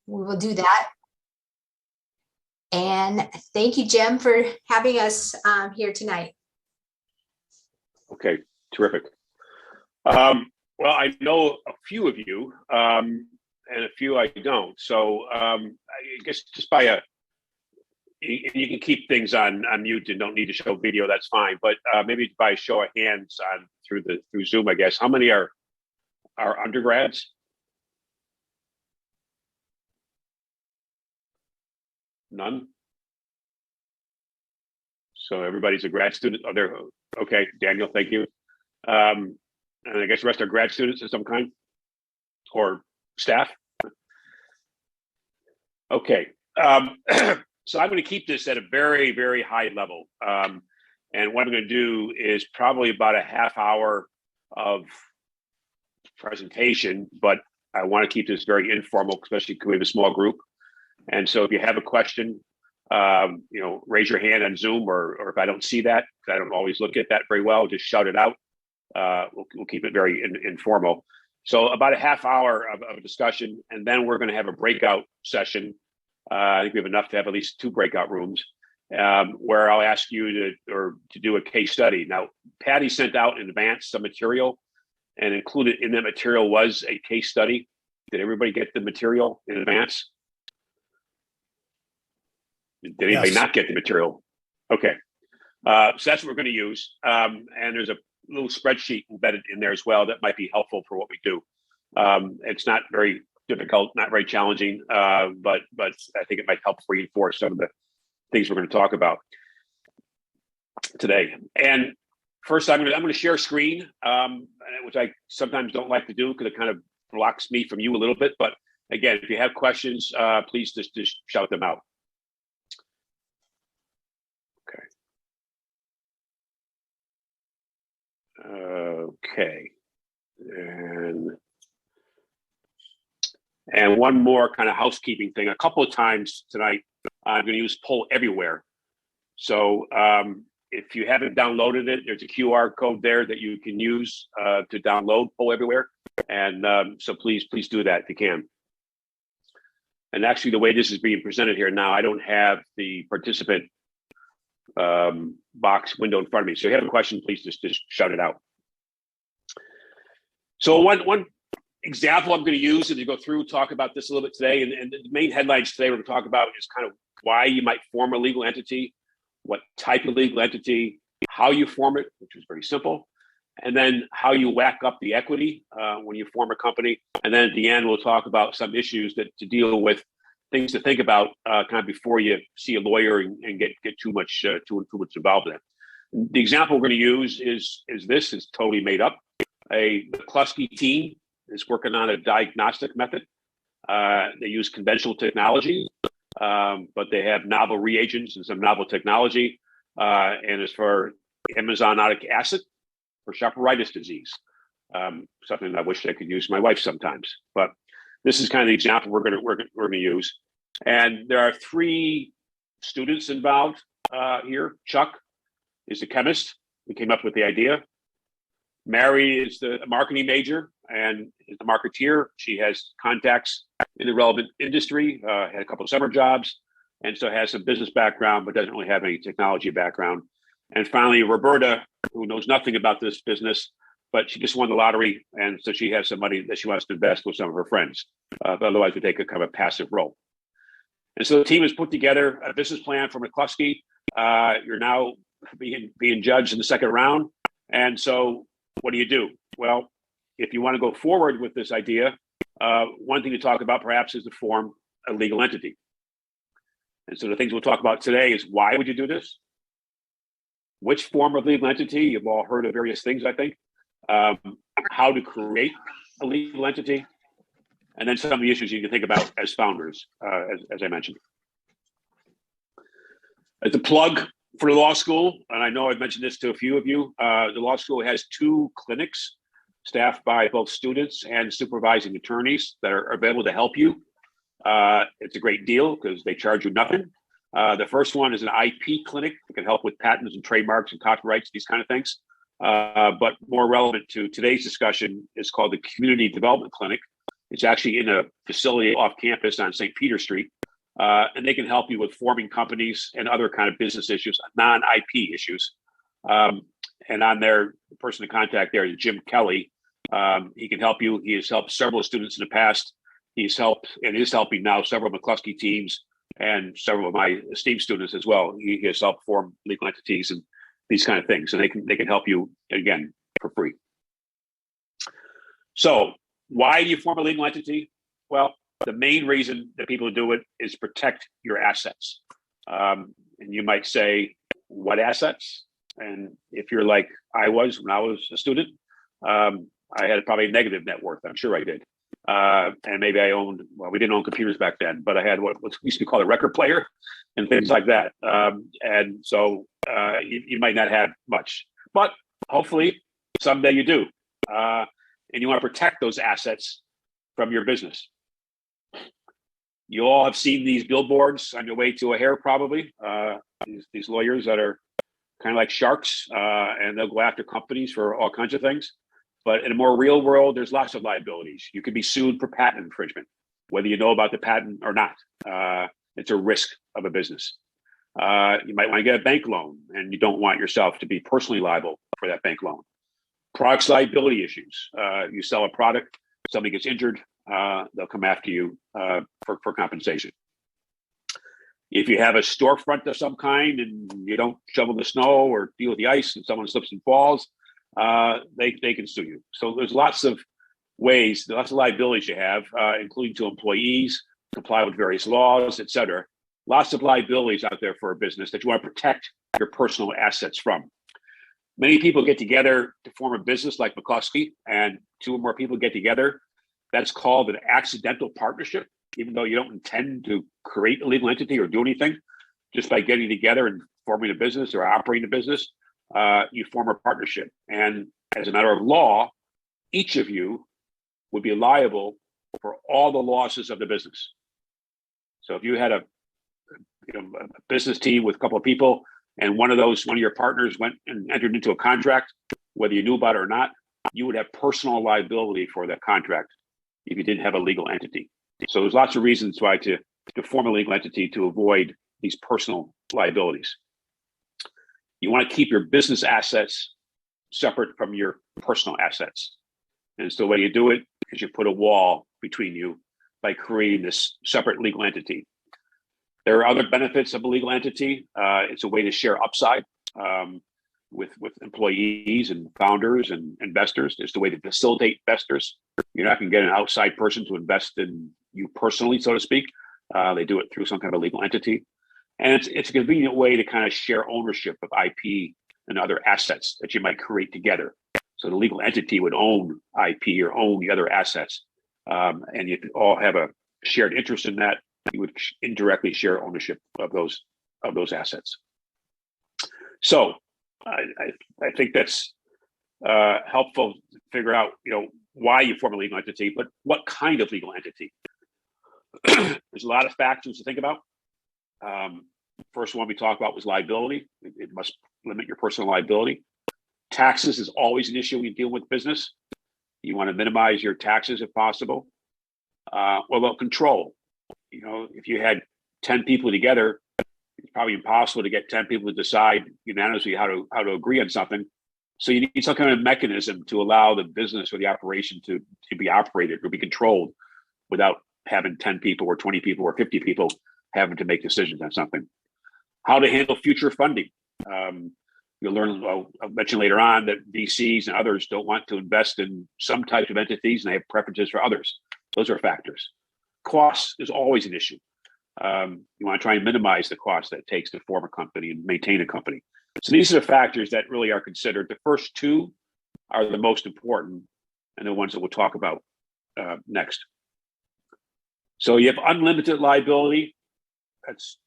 we will do that. And thank you, Jim, for having us here tonight. Okay, terrific. Well, I know a few of you, and a few I don't. So I guess just by you can keep things on mute and don't need to show video. That's fine. But maybe by a show of hands through Zoom, I guess. How many are undergrads? None. So everybody's a grad student. Oh, there. Okay, Daniel, thank you. And I guess the rest are grad students of some kind, or staff. Okay. So I'm going to keep this at a very, very high level. And what I'm going to do is probably about a half hour of presentation, but I want to keep this very informal, especially because we have a small group. And so if you have a question, raise your hand on Zoom, or if I don't see that, because I don't always look at that very well, just shout it out. We'll keep it very informal. So about a half hour of a discussion, and then we're going to have a breakout session. I think we have enough to have at least 2 breakout rooms where I'll ask you to do a case study. Now, Patty sent out in advance some material, and included in that material was a case study. Did everybody get the material in advance? Did anybody not get the material? Okay. So that's what we're going to use. And there's a little spreadsheet embedded in there as well that might be helpful for what we do. It's not very difficult, not very challenging, but I think it might help reinforce some of the things we're going to talk about today. And first, I'm going to share a screen, which I sometimes don't like to do because it kind of blocks me from you a little bit. But again, if you have questions, please just shout them out. Okay. And one more kind of housekeeping thing. A couple of times tonight, I'm going to use Poll Everywhere. So if you haven't downloaded it, there's a QR code there that you can use to download Poll Everywhere. And so please do that if you can. And actually, the way this is being presented here now, I don't have the participant box window in front of me. So if you have a question, please just shout it out. So one example I'm going to use and to go through, talk about this a little bit today. And the main headlines today we're going to talk about is kind of why you might form a legal entity, what type of legal entity, how you form it, which is very simple, and then how you whack up the equity when you form a company. And then at the end, we'll talk about some issues to deal with, things to think about kind of before you see a lawyer and get too much involved in it. The example we're going to use is totally made up. The McCluskey team is working on a diagnostic method. They use conventional technology, but they have novel reagents and some novel technology. And it's for amazonic acid for Shapiritis disease. Something I wish I could use my wife sometimes. But this is kind of the example we're going to use. And there are 3 students involved here. Chuck is a chemist who came up with the idea. Mary is the marketing major and is the marketeer. She has contacts in the relevant industry, had a couple of summer jobs, and so has some business background, but doesn't really have any technology background. And finally, Roberta, who knows nothing about this business, but she just won the lottery, and so she has some money that she wants to invest with some of her friends. But otherwise, would take a kind of a passive role. And so the team has put together a business plan for McCluskey. You're now being judged in the second round. And so what do you do? Well, if you want to go forward with this idea, one thing to talk about perhaps is to form a legal entity. And so the things we'll talk about today is why would you do this? Which form of legal entity? You've all heard of various things, I think. How to create a legal entity, and then some of the issues you can think about as founders, as I mentioned. As a plug for the law school, and I know I've mentioned this to a few of you, the law school has 2 clinics staffed by both students and supervising attorneys that are available to help you. It's a great deal because they charge you nothing. The first one is an IP clinic that can help with patents and trademarks and copyrights, these kind of things. But more relevant to today's discussion is called the Community Development Clinic. It's actually in a facility off campus on St. Peter Street. And they can help you with forming companies and other kind of business issues, non-IP issues. And on there, the person to contact there is Jim Kelly. He can help you. He has helped several students in the past. He's helped and is helping now several McCluskey teams and several of my esteemed students as well. He has helped form legal entities and these kind of things. And they can help you, again, for free. So why do you form a legal entity? Well, the main reason that people do it is protect your assets. And you might say, what assets? And if you're like I was when I was a student, I had probably a negative net worth. I'm sure I did. And maybe I owned, well, we didn't own computers back then, but I had what used to be called a record player and things like that. And so you might not have much, but hopefully someday you do. And you want to protect those assets from your business. You all have seen these billboards on your way to a hair, probably. These lawyers that are kind of like sharks, and they'll go after companies for all kinds of things. But in a more real world, there's lots of liabilities. You could be sued for patent infringement, whether you know about the patent or not. It's a risk of a business. You might want to get a bank loan, and you don't want yourself to be personally liable for that bank loan. Products liability issues. You sell a product, somebody gets injured, they'll come after you for compensation. If you have a storefront of some kind and you don't shovel the snow or deal with the ice and someone slips and falls, they can sue you. So there's lots of ways, lots of liabilities you have, including to employees, comply with various laws, et cetera. Lots of liabilities out there for a business that you want to protect your personal assets from. Many people get together to form a business like McCluskey, and two or more people get together. That's called an accidental partnership, even though you don't intend to create a legal entity or do anything. Just by getting together and forming a business or operating a business, you form a partnership. And as a matter of law, each of you would be liable for all the losses of the business. So if you had a business team with a couple of people, and one of your partners went and entered into a contract, whether you knew about it or not, you would have personal liability for that contract if you didn't have a legal entity. So there's lots of reasons why to form a legal entity to avoid these personal liabilities. You want to keep your business assets separate from your personal assets. And so the way you do it is you put a wall between you by creating this separate legal entity. There are other benefits of a legal entity. It's a way to share upside with employees and founders and investors. It's the way to facilitate investors. You're not going to get an outside person to invest in you personally, so to speak. They do it through some kind of a legal entity. And it's a convenient way to kind of share ownership of IP and other assets that you might create together. So the legal entity would own IP or own the other assets. And you all have a shared interest in that. You would indirectly share ownership of those assets. So I think that's helpful to figure out, why you form a legal entity, but what kind of legal entity. There's a lot of factors to think about. First one we talked about was liability. It must limit your personal liability. Taxes is always an issue when you deal with business. You want to minimize your taxes if possible. What about control? If you had 10 people together, it's probably impossible to get 10 people to decide unanimously how to agree on something. So you need some kind of mechanism to allow the business or the operation to be operated or be controlled without having 10 people or 20 people or 50 people having to make decisions on something. How to handle future funding. You'll learn, I'll mention later on, that VCs and others don't want to invest in some types of entities and they have preferences for others. Those are factors. Cost is always an issue. You want to try and minimize the cost that it takes to form a company and maintain a company. So these are the factors that really are considered. The first two are the most important and the ones that we'll talk about next. So you have unlimited liability. That's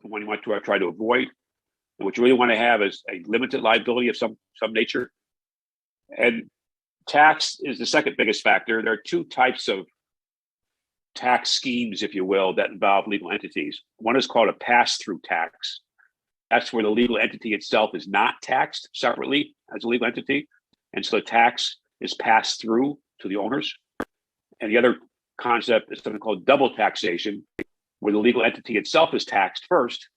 the one you want to try to avoid. And what you really want to have is a limited liability of some nature. And tax is the second biggest factor. There are two types of tax schemes, if you will, that involve legal entities. One is called a pass-through tax. That's where the legal entity itself is not taxed separately as a legal entity. And so the tax is passed through to the owners. And the other concept is something called double taxation, where the legal entity itself is taxed first,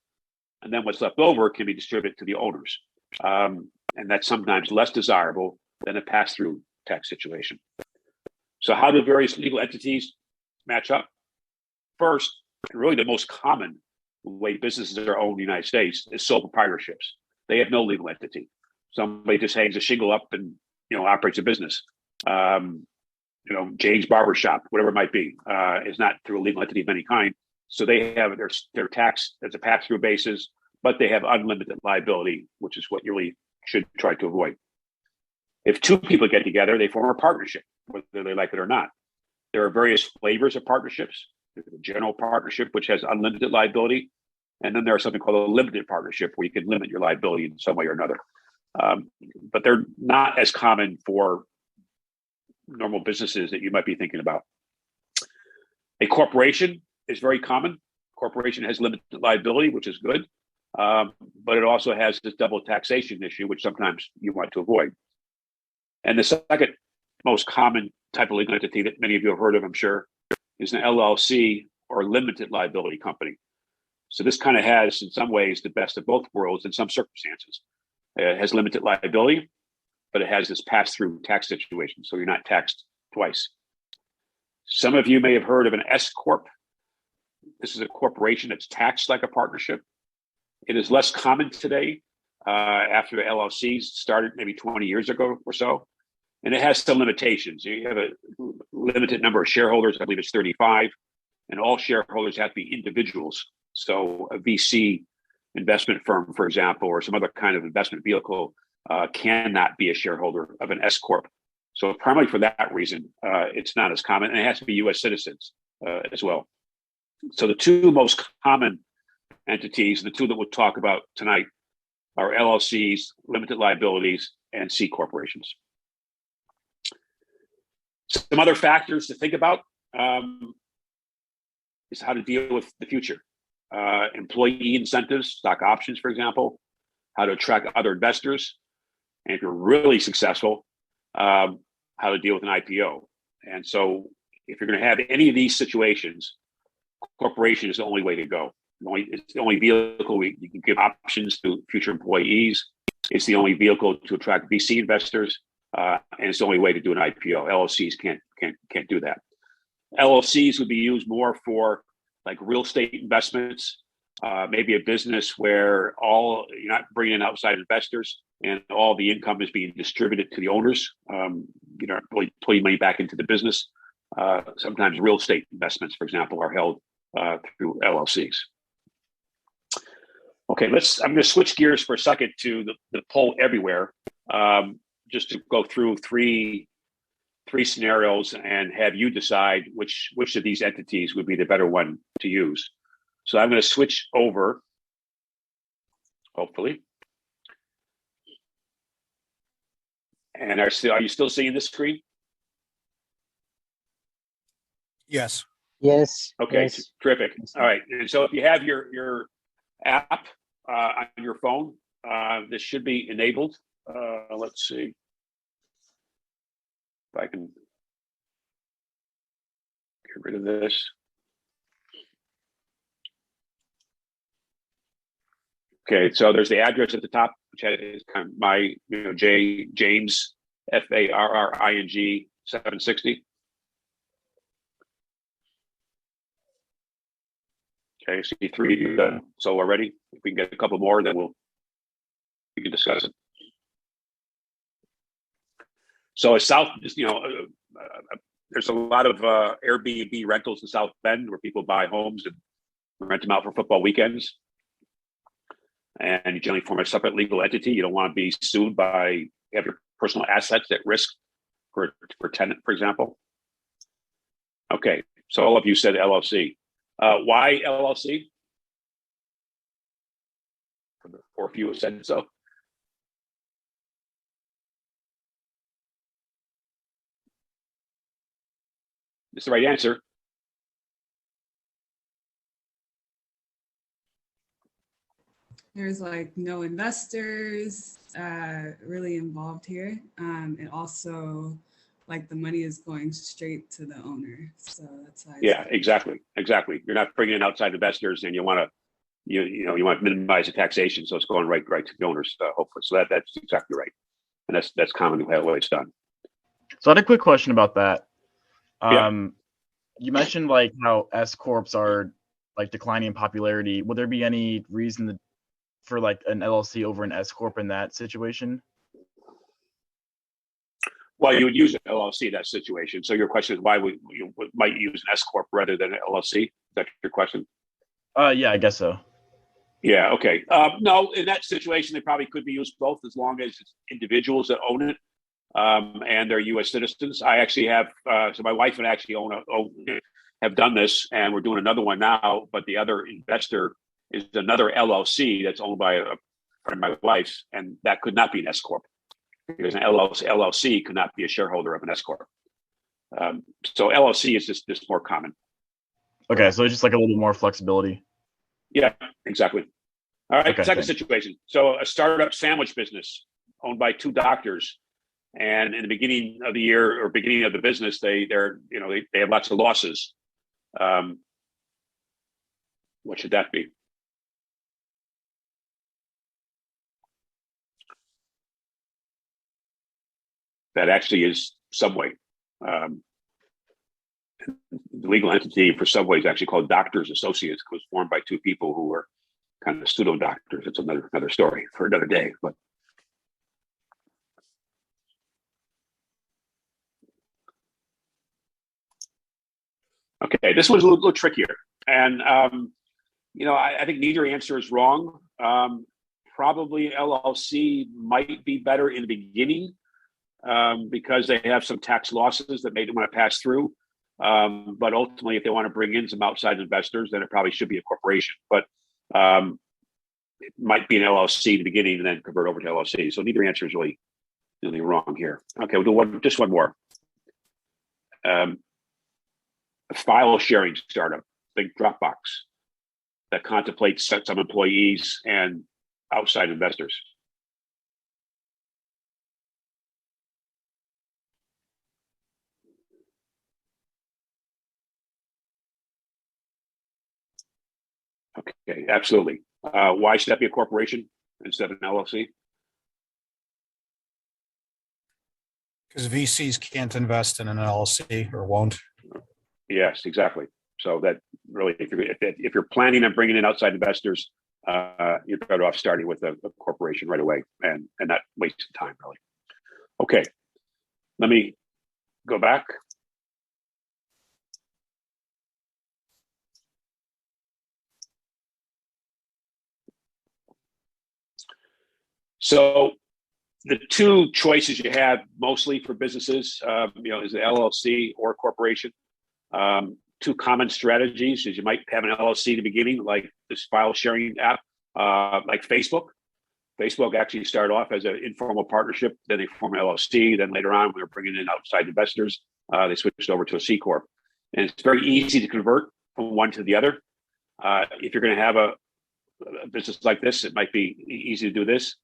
and then what's left over can be distributed to the owners. And that's sometimes less desirable than a pass-through tax situation. So how do various legal entities match up? First, and really the most common way businesses are owned in the United States is sole proprietorships. They have no legal entity. Somebody just hangs a shingle up and operates a business. Jane's Barbershop, whatever it might be, is not through a legal entity of any kind. So they have their tax as a pass-through basis, but they have unlimited liability, which is what you really should try to avoid. If two people get together, they form a partnership, whether they like it or not. There are various flavors of partnerships. There's a general partnership, which has unlimited liability. And then there's something called a limited partnership, where you can limit your liability in some way or another. But they're not as common for normal businesses that you might be thinking about. A corporation is very common. Corporation has limited liability, which is good. But it also has this double taxation issue, which sometimes you want to avoid. And the second most common type of legal entity that many of you have heard of, I'm sure, is an LLC, or limited liability company. So this kind of has, in some ways, the best of both worlds in some circumstances. It has limited liability, but it has this pass-through tax situation, so you're not taxed twice. Some of you may have heard of an S Corp. This is a corporation that's taxed like a partnership. It is less common today after the LLCs started maybe 20 years ago or so. And it has some limitations. You have a limited number of shareholders. I believe it's 35. And all shareholders have to be individuals. So a VC investment firm, for example, or some other kind of investment vehicle cannot be a shareholder of an S Corp. So primarily for that reason, it's not as common. And it has to be US citizens as well. So the two most common entities, the two that we'll talk about tonight, are LLCs, limited liabilities, and C corporations. Some other factors to think about is how to deal with the future. Employee incentives, stock options, for example, how to attract other investors, and if you're really successful, how to deal with an IPO. And so if you're going to have any of these situations, corporation is the only way to go. It's the only vehicle you can give options to future employees. It's the only vehicle to attract VC investors, and it's the only way to do an IPO. LLCs can't do that. LLCs would be used more for like real estate investments, maybe a business where you're not bringing in outside investors and all the income is being distributed to the owners. You're not really putting money back into the business. Sometimes real estate investments, for example, are held through LLCs. Okay, I'm going to switch gears for a second to the poll everywhere, just to go through three scenarios and have you decide which of these entities would be the better one to use. So I'm going to switch over, hopefully. And are you still seeing this screen? Yes. Yes. Okay, Yes. terrific. All right, and so if you have your app on your phone, this should be enabled. Let's see if I can get rid of this. Okay, so there's the address at the top, which is kind of my, James FARRING 760. Okay, see three so already. If we can get a couple more, then we can discuss it. So it's south, there's a lot of Airbnb rentals in South Bend where people buy homes and rent them out for football weekends. And you generally form a separate legal entity. You don't want to be sued have your personal assets at risk for tenant, for example. Okay, so all of you said LLC. Why LLC? Or a few have said so. It's the right answer. There's like no investors really involved here. It also like the money is going straight to the owner. So that's why. Yeah, exactly. You're not bringing in outside investors, and you want to you want to minimize the taxation, so it's going right to the owners, hopefully. So that's exactly right, and that's commonly how it's done. So I had a quick question about that. Yeah. You mentioned like how S corps are like declining in popularity. Would there be any reason for like an LLC over an S corp in that situation? Well, you would use an LLC in that situation. So your question is why might you use an S corp rather than an LLC? Is that your question? Yeah, I guess so. Yeah. Okay. No, in that situation, they probably could be used both as long as it's individuals that own it. And they're U.S. citizens. I actually have, so my wife and I actually have done this, and we're doing another one now. But the other investor is another LLC that's owned by a friend of my wife's, and that could not be an S corp because an LLC could not be a shareholder of an S corp. So LLC is just more common. Okay, so it's just like a little bit more flexibility. Yeah, exactly. All right, Okay, second thanks. situation. So a startup sandwich business owned by two doctors. And in the beginning of the year or beginning of the business, they have lots of losses. What should that be? That actually is Subway. The legal entity for Subway is actually called Doctors Associates. It was formed by two people who were kind of pseudo doctors. It's another story for another day. But okay, this one's a little trickier, and I think neither answer is wrong. Probably LLC might be better in the beginning because they have some tax losses that they want to pass through. But ultimately, if they want to bring in some outside investors, then it probably should be a corporation. But it might be an LLC in the beginning and then convert over to LLC. So neither answer is really wrong here. Okay, we'll do just one more. A file sharing startup, like Dropbox, that contemplates some employees and outside investors. Okay, absolutely. Why should that be a corporation instead of an LLC? Because VCs can't invest in an LLC or won't. Yes, exactly. So that really, if you're planning on bringing in outside investors, you're better off starting with a corporation right away and not wasting time, really. Okay, let me go back. So the two choices you have mostly for businesses, is the LLC or corporation. Two common strategies is you might have an LLC in the beginning, like this file sharing app, like Facebook. Facebook actually started off as an informal partnership, then they formed an LLC. Then later on, we were bringing in outside investors. They switched over to a C Corp. And it's very easy to convert from one to the other. If you're going to have a business like this, it might be easy to do this.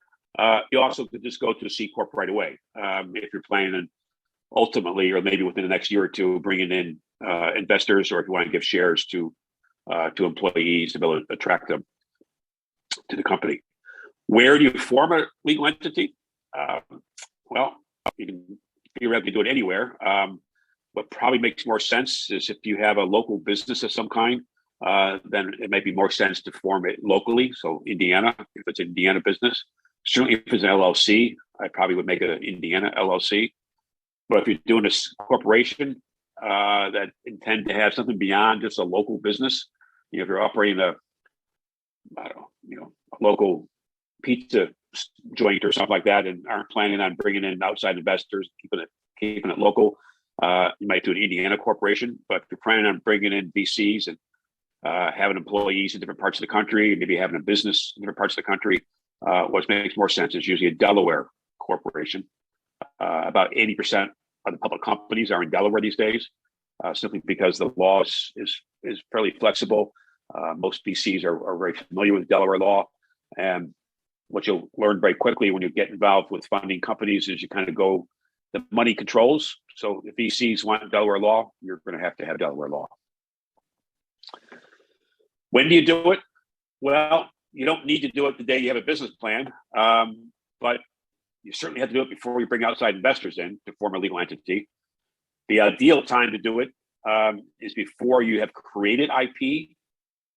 You also could just go to a C Corp right away if you're planning on ultimately, or maybe within the next year or two, bringing in investors, or if you want to give shares to employees to be able to attract them to the company. Where do you form a legal entity? Well, you can theoretically do it anywhere. What probably makes more sense is if you have a local business of some kind, then it might be more sense to form it locally. So Indiana, if it's an Indiana business. Certainly if it's an LLC, I probably would make it an Indiana LLC. But if you're doing a corporation that intend to have something beyond just a local business, if you're operating a local pizza joint or something like that, and aren't planning on bringing in outside investors, keeping it local, you might do an Indiana corporation. But if you're planning on bringing in VCs and having employees in different parts of the country, maybe having a business in different parts of the country, what makes more sense is usually a Delaware corporation. About 80% of the public companies are in Delaware these days, simply because the law is fairly flexible. Most VCs are very familiar with Delaware law. And what you'll learn very quickly when you get involved with funding companies is you kind of go, the money controls. So if VCs want Delaware law, you're going to have Delaware law. When do you do it? Well, you don't need to do it the day you have a business plan, but you certainly have to do it before you bring outside investors in to form a legal entity. The ideal time to do it is before you have created IP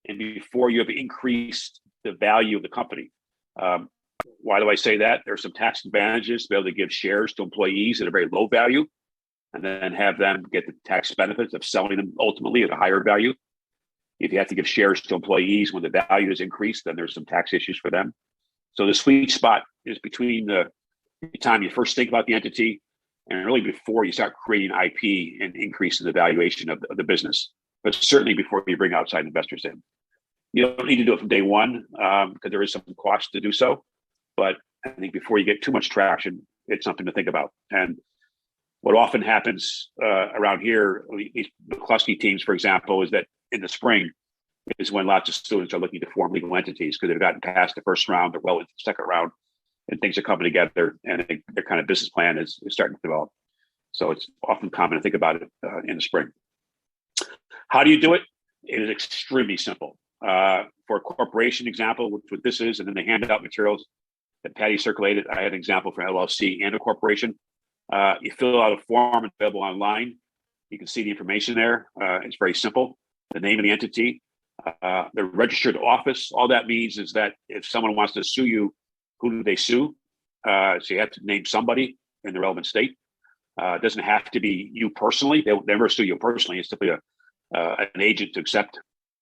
and before you have increased the value of the company. Why do I say that? There's some tax advantages to be able to give shares to employees at a very low value and then have them get the tax benefits of selling them ultimately at a higher value. If you have to give shares to employees when the value is increased, then there's some tax issues for them. So the sweet spot is between the time you first think about the entity and really before you start creating IP and increasing the valuation of the business, but certainly before you bring outside investors in. You don't need to do it from day one because there is some cost to do so. But I think before you get too much traction, it's something to think about. And what often happens around here, these McCluskey teams, for example, is that in the spring is when lots of students are looking to form legal entities because they've gotten past the first round, they're well into the second round, and things are coming together, and their kind of business plan is starting to develop. So it's often common to think about it in the spring. How do you do it? It is extremely simple. For a corporation example, which what this is, and then they hand out materials that Patty circulated. I had an example for LLC and a corporation. You fill out a form available online. You can see the information there. It's very simple. The name of the entity, the registered office. All that means is that if someone wants to sue you, who do they sue? So you have to name somebody in the relevant state. It doesn't have to be you personally. They'll never sue you personally. It's simply an agent to accept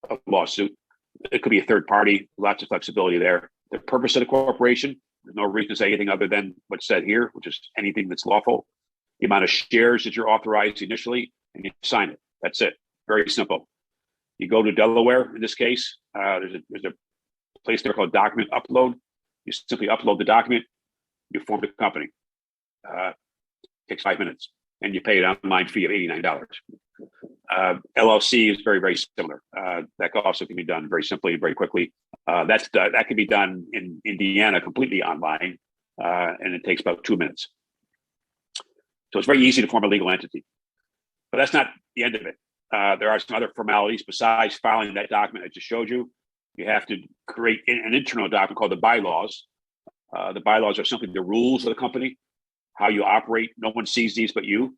a lawsuit. It could be a third party. Lots of flexibility there. The purpose of the corporation, there's no reason to say anything other than what's said here, which is anything that's lawful. The amount of shares that you're authorized initially, and you sign it. That's it. Very simple. You go to Delaware, in this case, there's a place there called document upload. You simply upload the document, you form the company. Takes 5 minutes, and you pay an online fee of $89. LLC is very, very similar. That also can be done very simply and very quickly. That can be done in Indiana completely online, and it takes about 2 minutes. So it's very easy to form a legal entity. But that's not the end of it. There are some other formalities besides filing that document I just showed you. You have to create an internal document called the Bylaws. The Bylaws are simply the rules of the company, how you operate. No one sees these but you.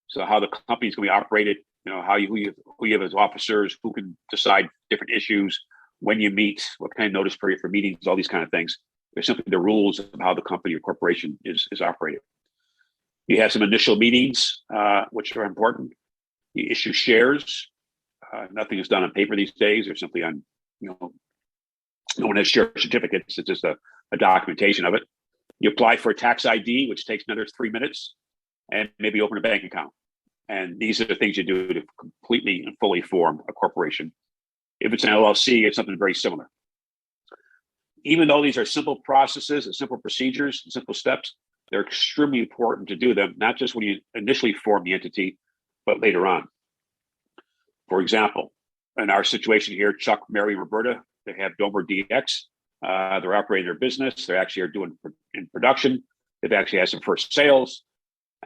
So how the company is going to be operated, who you have as officers, who can decide different issues, when you meet, what kind of notice period for meetings, all these kind of things. They're simply the rules of how the company or corporation is operated. You have some initial meetings, which are important. You issue shares. Nothing is done on paper these days. They're simply on, no one has share certificates. It's just a documentation of it. You apply for a tax ID, which takes another 3 minutes, and maybe open a bank account. And these are the things you do to completely and fully form a corporation. If it's an LLC, it's something very similar. Even though these are simple processes and simple procedures and simple steps, they're extremely important to do them, not just when you initially form the entity, but later on. For example, in our situation here, Chuck, Mary, and Roberta, they have Domer DX. They're operating their business. They actually are doing in production. They've actually had some first sales.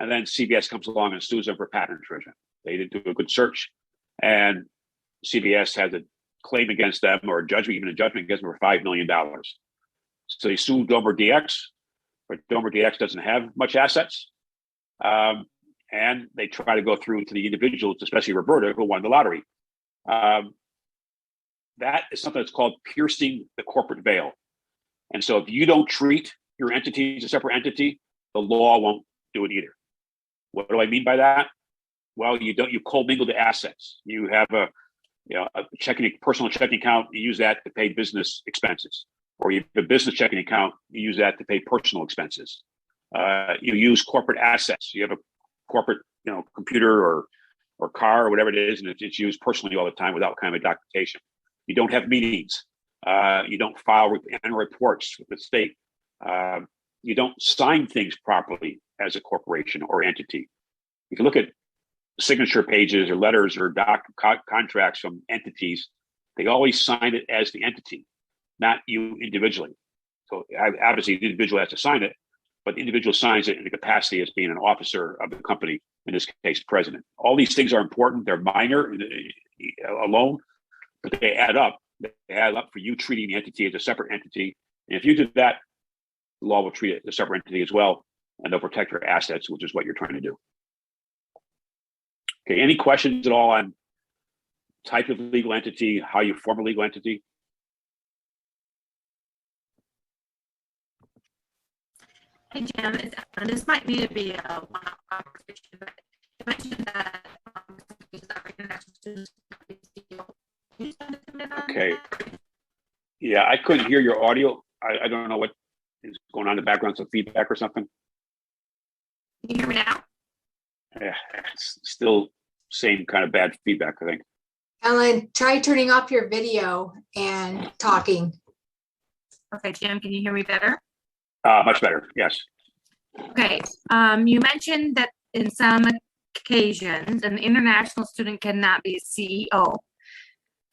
And then CBS comes along and sues them for patent infringement. They didn't do a good search. And CBS has a claim against them, or a judgment against them for $5 million. So they sue Domer DX, but Domer DX doesn't have much assets. And they try to go through to the individuals, especially Roberta, who won the lottery. That is something that's called piercing the corporate veil. And so if you don't treat your entity as a separate entity, the law won't do it either. What do I mean by that? Well, you commingle the assets. You have a personal checking account, you use that to pay business expenses. Or you have a business checking account, you use that to pay personal expenses. You use corporate assets. You have a corporate, computer or car or whatever it is, and it's used personally all the time without kind of documentation. You don't have meetings. You don't file annual reports with the state. You don't sign things properly as a corporation or entity. If you look at signature pages or letters or contracts from entities, they always sign it as the entity, not you individually. So obviously the individual has to sign it, but the individual signs it in the capacity as being an officer of the company in this case, president. All these things are important. They're minor alone, but they add up. They add up for you treating the entity as a separate entity. And if you do that, the law will treat it as a separate entity as well, and they'll protect your assets, which is what you're trying to do. Okay, any questions at all on type of legal entity, how you form a legal entity? Hey, Jim, this might need to be a one-off conversation, but you mentioned that international students. Okay. Yeah, I couldn't hear your audio. I don't know what is going on in the background, some feedback or something. Can you hear me now? Yeah, it's still same kind of bad feedback, I think. Ellen, try turning off your video and talking. Okay, Jim, can you hear me better? Much better, yes. Okay, you mentioned that in some occasions, an international student cannot be a CEO.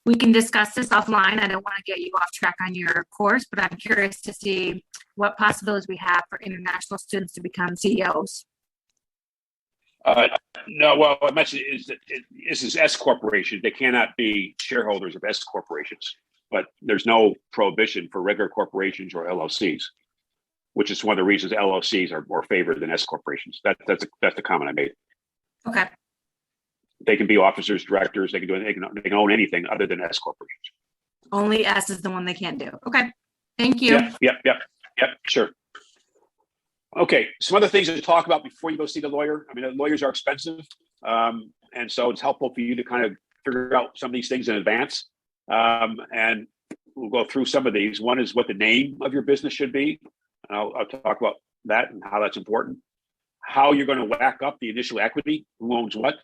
We can discuss this offline. I don't want to get you off track on your course, but I'm curious to see what possibilities we have for international students to become CEOs. No, well, I mentioned is that this is S corporation. They cannot be shareholders of S corporations, but there's no prohibition for regular corporations or LLCs, which is one of the reasons LLCs are more favored than S corporations. That's the comment I made. Okay. They can be officers, directors. They can do anything. They can own anything other than S corporations. Only S is the one they can't do. Okay. Thank you. Yep. Sure. Okay. Some other things to talk about before you go see the lawyer. I mean, the lawyers are expensive, and so it's helpful for you to kind of figure out some of these things in advance. And we'll go through some of these. One is what the name of your business should be. And I'll talk about that and how that's important. How you're going to whack up the initial equity. Who owns what?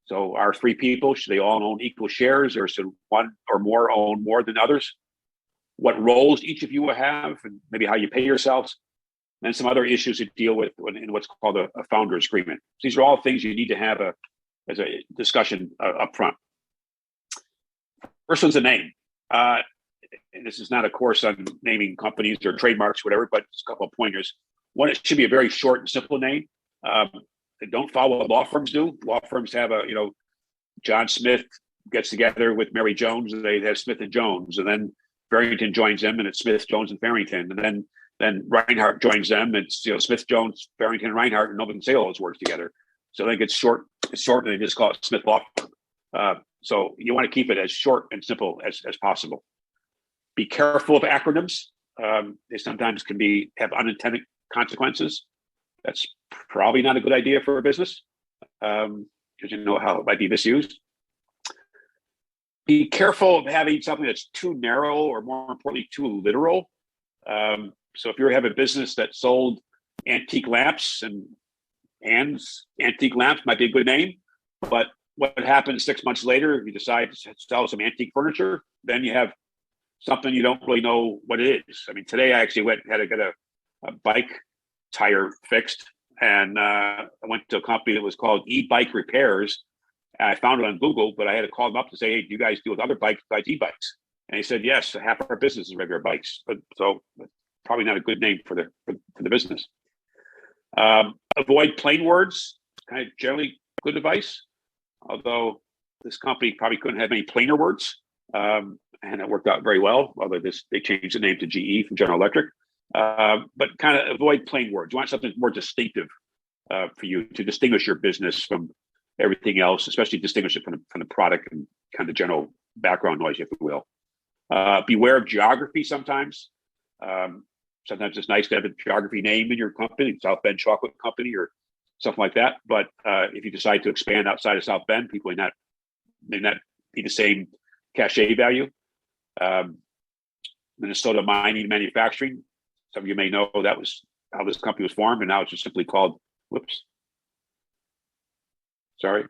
So our three people, should they all own equal shares, or should one or more own more than others? What roles each of you will have, and maybe how you pay yourselves, and some other issues to deal with in what's called a founder's agreement. These are all things you need to have as a discussion up front. First one's a name. And this is not a course on naming companies or trademarks, whatever, but it's a couple of pointers. One, it should be a very short and simple name. Don't follow what law firms do. Law firms have John Smith gets together with Mary Jones, and they have Smith and Jones, and then Farrington joins them, and it's Smith, Jones, and Farrington, and then Reinhardt joins them. It's Smith, Jones, Farrington, and Reinhardt, and nobody can say all those words together. So I think it's short, and they just call it Smith Law Firm. So you want to keep it as short and simple as possible. Be careful of acronyms. They sometimes can have unintended consequences. That's probably not a good idea for a business, because you know how it might be misused. Be careful of having something that's too narrow, or more importantly, too literal. So if you have a business that sold antique lamps, and antique lamps might be a good name, but what happens 6 months later, if you decide to sell some antique furniture, then you have something you don't really know what it is. I mean, today I actually had to get a bike tire fixed, and I went to a company that was called E-Bike Repairs. And I found it on Google, but I had to call them up to say, "Hey, do you guys deal with other bikes besides e-bikes?" And they said, "Yes, half our business is regular bikes." But so probably not a good name for the business. Avoid plain words. Kind of generally good advice. Although this company probably couldn't have any plainer words, and it worked out very well. Although they changed the name to GE from General Electric. But kind of avoid plain words. You want something more distinctive for you to distinguish your business from everything else, especially distinguish it from the product and kind of general background noise, if you will. Beware of geography sometimes. Sometimes it's nice to have a geography name in your company, South Bend Chocolate Company or something like that. But if you decide to expand outside of South Bend, people may not be the same cachet value. Minnesota Mining Manufacturing. Some of you may know that was how this company was formed, and now it's just simply called, whoops. Sorry.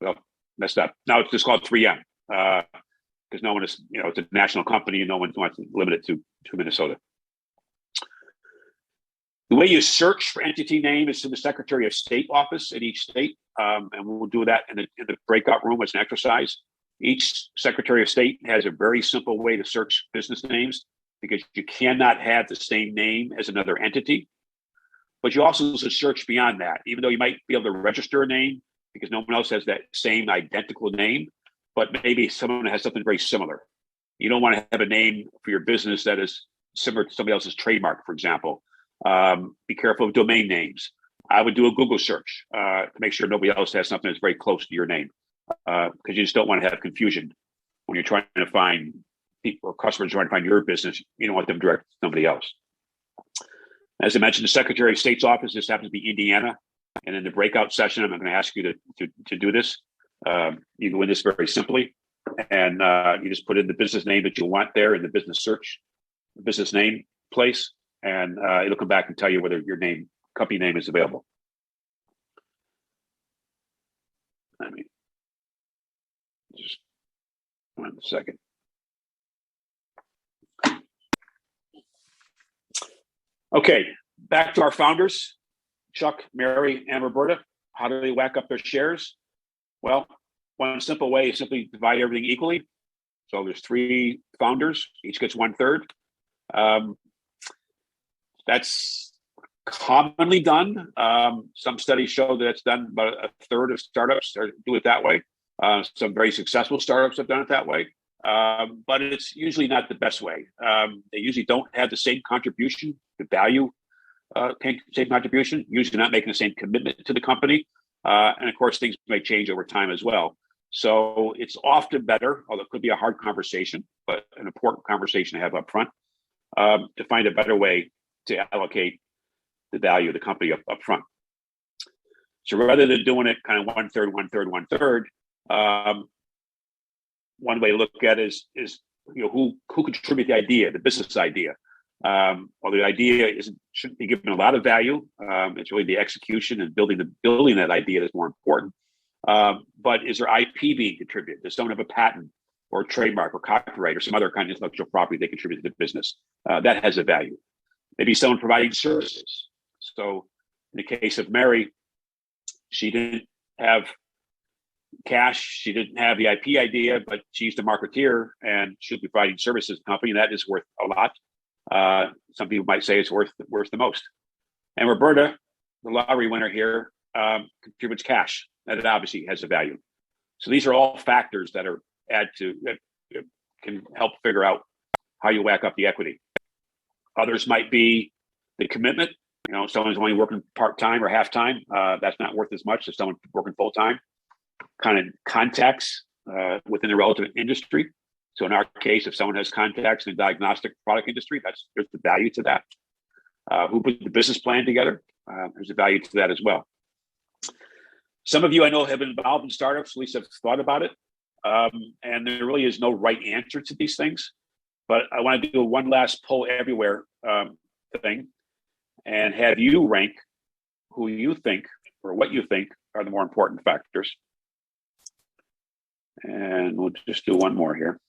Well, messed up. Now it's just called 3M, because no one is, it's a national company and no one wants to limit it to Minnesota. The way you search for entity name is in the Secretary of State office in each state, and we'll do that in the breakout room as an exercise. Each Secretary of State has a very simple way to search business names, because you cannot have the same name as another entity. But you also should search beyond that, even though you might be able to register a name because no one else has that same identical name, but maybe someone has something very similar. You don't want to have a name for your business that is similar to somebody else's trademark, for example. Be careful of domain names. I would do a Google search to make sure nobody else has something that's very close to your name, because you just don't want to have confusion when you're trying to find people or customers trying to find your business. You don't want them direct to somebody else. As I mentioned, the Secretary of State's office, this happens to be Indiana. And in the breakout session, I'm going to ask you to do this. You can win this very simply. And you just put in the business name that you want there in the business search, the business name place, and it'll come back and tell you whether your company name is available. Let me just 1 second. Okay, back to our founders, Chuck, Mary, and Roberta. How do they whack up their shares? Well, one simple way is simply divide everything equally. So there's 3 founders, each gets 1/3. That's commonly done. Some studies show that it's done about 1/3 of startups do it that way. Some very successful startups have done it that way. But it's usually not the best way. They usually don't have the same contribution, the value, same contribution, usually not making the same commitment to the company. And of course, things may change over time as well. So it's often better, although it could be a hard conversation, but an important conversation to have up front, to find a better way to allocate the value of the company up front. So rather than doing it kind of 1/3, 1/3, 1/3, one way to look at it is who contribute the idea, the business idea. Well, the idea shouldn't be given a lot of value. It's really the execution and building that idea that's more important. But is there IP being contributed? Does someone have a patent or a trademark or copyright or some other kind of intellectual property they contribute to the business? That has a value. Maybe someone providing services. So in the case of Mary, she didn't have cash, she didn't have the IP idea, but she's the marketeer and she'll be providing services to the company, and that is worth a lot. Some people might say it's worth the most. And Roberta, the lottery winner here, contributes cash. That obviously has a value. So these are all factors that can help figure out how you whack up the equity. Others might be the commitment. Someone's only working part-time or half-time. That's not worth as much as someone working full-time. Kind of contacts within the relevant industry. So in our case, if someone has contacts in the diagnostic product industry, there's the value to that. Who put the business plan together? There's a value to that as well. Some of you I know have been involved in startups, at least have thought about it. And there really is no right answer to these things. But I want to do one last poll everywhere thing and have you rank who you think or what you think are the more important factors. And we'll just do one more here.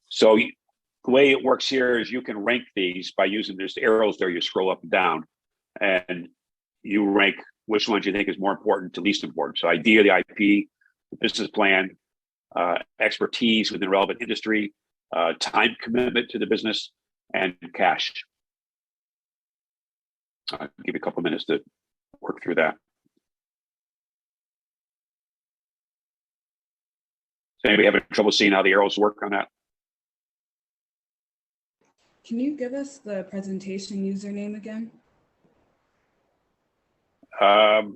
So the way it works here is you can rank these by using this arrows there. You scroll up and down and you rank which ones you think is more important to least important. So idea, the IP, the business plan, expertise within the relevant industry, time commitment to the business, and cash. I'll give you a couple minutes to work through that. Is anybody having trouble seeing how the arrows work on that? Can you give us the presentation username again? Yes.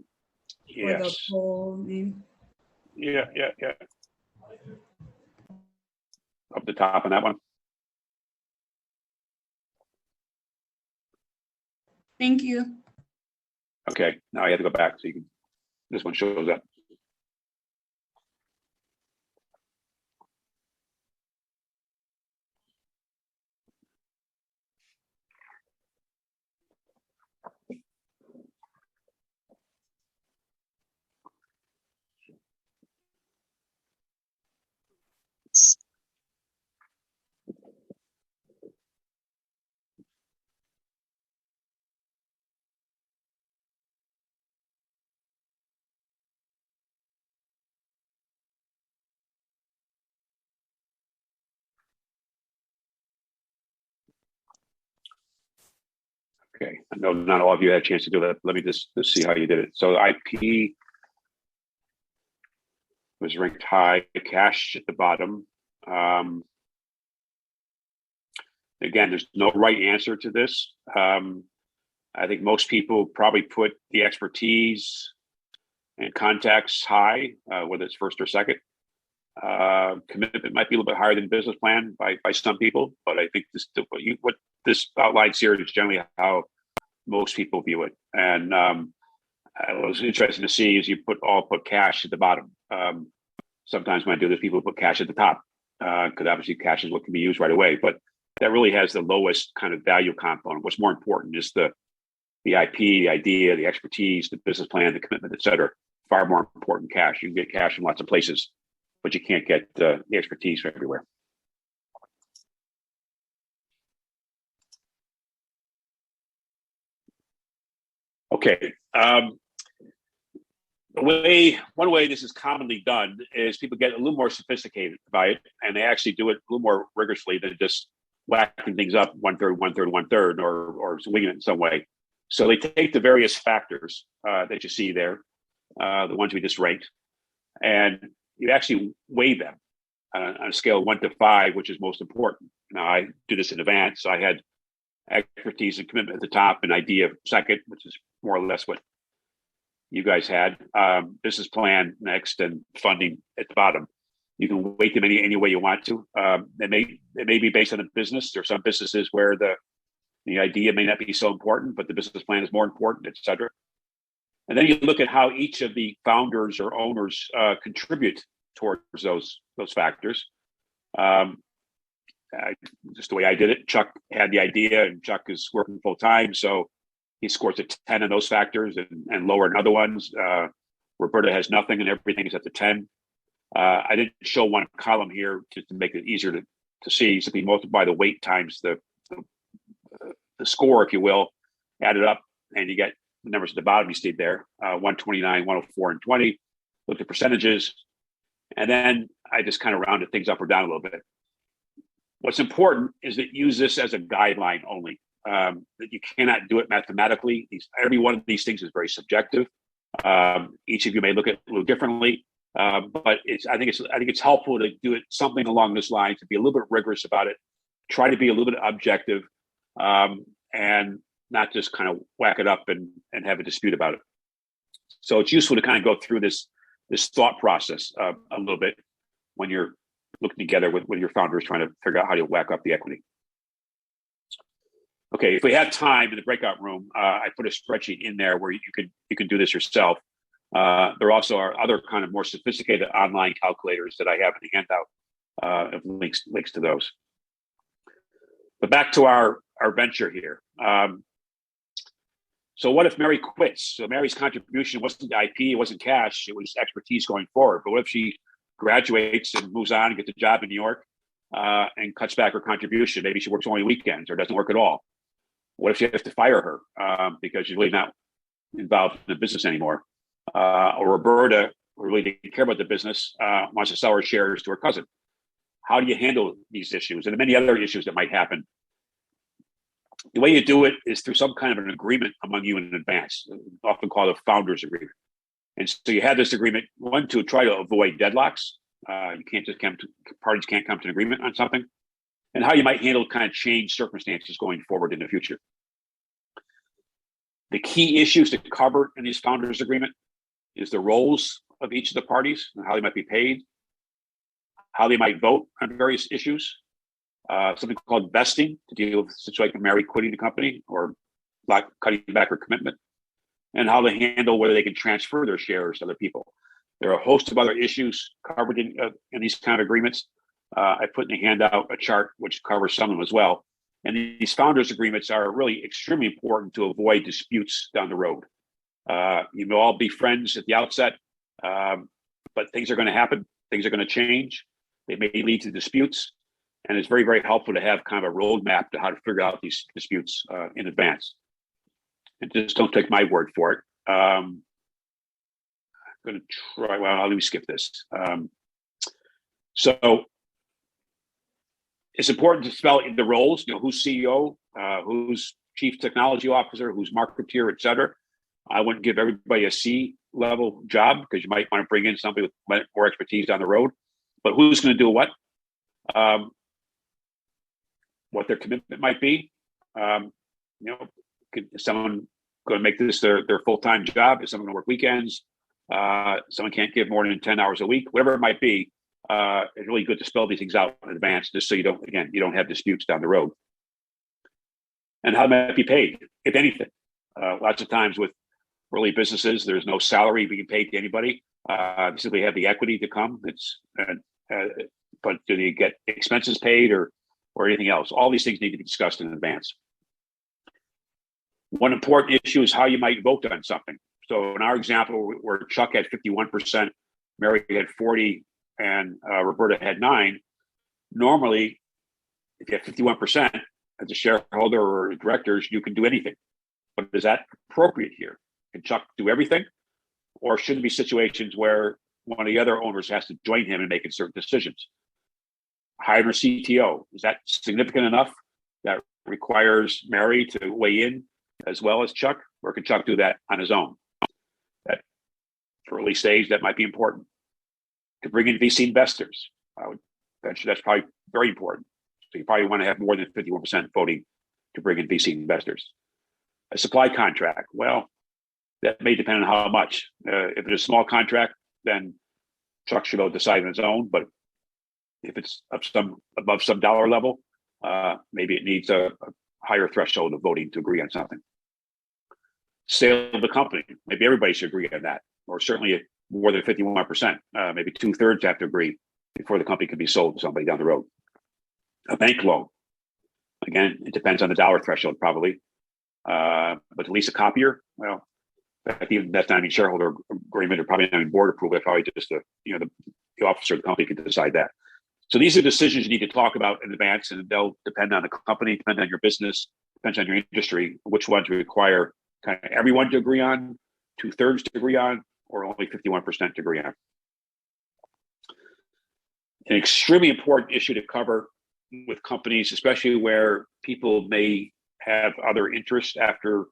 Or the poll name? Yeah. Up the top on that one. Thank you. Okay, now you have to go back so you can, this one shows up. Okay, I know not all of you had a chance to do that. Let me just see how you did it. So IP was ranked high, cash at the bottom. Again, there's no right answer to this. I think most people probably put the expertise and contacts high, whether it's first or second. Commitment might be a little bit higher than business plan by some people, but I think what this outlines here is generally how most people view it. And what was interesting to see is you put cash at the bottom. Sometimes when I do this, people put cash at the top because obviously cash is what can be used right away. But that really has the lowest kind of value component. What's more important is the IP, the idea, the expertise, the business plan, the commitment, et cetera. Far more important cash. You can get cash from lots of places, but you can't get the expertise from everywhere. Okay. One way this is commonly done is people get a little more sophisticated by it, and they actually do it a little more rigorously than just whacking things up 1/3, 1/3, 1/3, or swinging it in some way. So they take the various factors that you see there, the ones we just ranked, and you actually weigh them on a scale of 1 to 5, which is most important. Now, I do this in advance. So I had expertise and commitment at the top, and idea second, which is more or less what you guys had. Business plan next, and funding at the bottom. You can weight them any way you want to. It may be based on the business. There are some businesses where the idea may not be so important, but the business plan is more important, et cetera. And then you look at how each of the founders or owners contribute towards those factors. Just the way I did it, Chuck had the idea, and Chuck is working full time, so he scores a 10 on those factors and lower in other ones. Roberta has nothing, and everything is at the 10. I didn't show one column here to make it easier to see. Simply multiply the weight times the score, if you will, add it up, and you get the numbers at the bottom. You stayed there, 129, 104, and 20. Look at percentages, and then I just kind of rounded things up or down a little bit. What's important is that use this as a guideline only. That you cannot do it mathematically. Every one of these things is very subjective. Each of you may look at it a little differently, but I think it's helpful to do it something along this line, to be a little bit rigorous about it, try to be a little bit objective, and not just kind of whack it up and have a dispute about it. So it's useful to kind of go through this thought process a little bit when you're looking together with your founders, trying to figure out how to whack up the equity. Okay, if we have time in the breakout room, I put a spreadsheet in there where you can do this yourself. There also are other kind of more sophisticated online calculators that I have in the handout, links to those. But back to our venture here. So what if Mary quits? So Mary's contribution wasn't IP, it wasn't cash, it was expertise going forward. But what if she graduates and moves on and gets a job in New York and cuts back her contribution? Maybe she works only weekends or doesn't work at all. What if you have to fire her because she's really not involved in the business anymore? Or Roberta, who really didn't care about the business, wants to sell her shares to her cousin. How do you handle these issues and the many other issues that might happen? The way you do it is through some kind of an agreement among you in advance, often called a founder's agreement. And so you have this agreement, one, to try to avoid deadlocks. You can't just parties can't come to an agreement on something. And how you might handle kind of change circumstances going forward in the future. The key issues to cover in this founders agreement is the roles of each of the parties and how they might be paid, how they might vote on various issues, something called vesting to deal with a situation like Mary quitting the company or cutting back her commitment, and how to handle whether they can transfer their shares to other people. There are a host of other issues covered in these kind of agreements. I put in the handout a chart which covers some of them as well. And these founders agreements are really extremely important to avoid disputes down the road. You may all be friends at the outset, but things are going to happen. Things are going to change. They may lead to disputes. And it's very, very helpful to have kind of a roadmap to how to figure out these disputes in advance. And just don't take my word for it. I'm going to try, well, let me skip this. So it's important to spell in the roles, who's CEO, who's chief technology officer who's marketeer, et cetera. I wouldn't give everybody a C level job because you might want to bring in somebody with more expertise down the road. But who's going to do what their commitment might be. Is someone going to make this their full-time job? Is someone going to work weekends? Someone can't give more than 10 hours a week, whatever it might be. It's really good to spell these things out in advance, just so you don't have disputes down the road. And how might it be paid, if anything? Lots of times with early businesses, there's no salary being paid to anybody. They simply have the equity to come. But do they get expenses paid or anything else? All these things need to be discussed in advance. One important issue is how you might vote on something. So in our example, where Chuck had 51%, Mary had 40%, and Roberta had 9%. Normally, if you have 51% as a shareholder or directors, you can do anything. But is that appropriate here? Can Chuck do everything? Or should there be situations where one of the other owners has to join him in making certain decisions? Hiring a CTO, is that significant enough that requires Mary to weigh in as well as Chuck? Or can Chuck do that on his own? That early stage, that might be important. To bring in VC investors, I would venture that's probably very important. So you probably want to have more than 51% voting to bring in VC investors. A supply contract, well, that may depend on how much. If it's a small contract, then Chuck should decide on his own. But if it's above some dollar level, maybe it needs a higher threshold of voting to agree on something. Sale of the company, maybe everybody should agree on that, or certainly more than 51%. Maybe 2/3 have to agree before the company can be sold to somebody down the road. A bank loan, again, it depends on the dollar threshold probably. But to lease a copier, well, even that's not even shareholder agreement or probably not even board approval. It's probably just the officer of the company can decide that. So these are decisions you need to talk about in advance, and they'll depend on the company, depend on your business, depends on your industry, which ones require kind of everyone to agree on, 2/3 to agree on, or only 51% to agree on. An extremely important issue to cover with companies, especially where people may have other interests after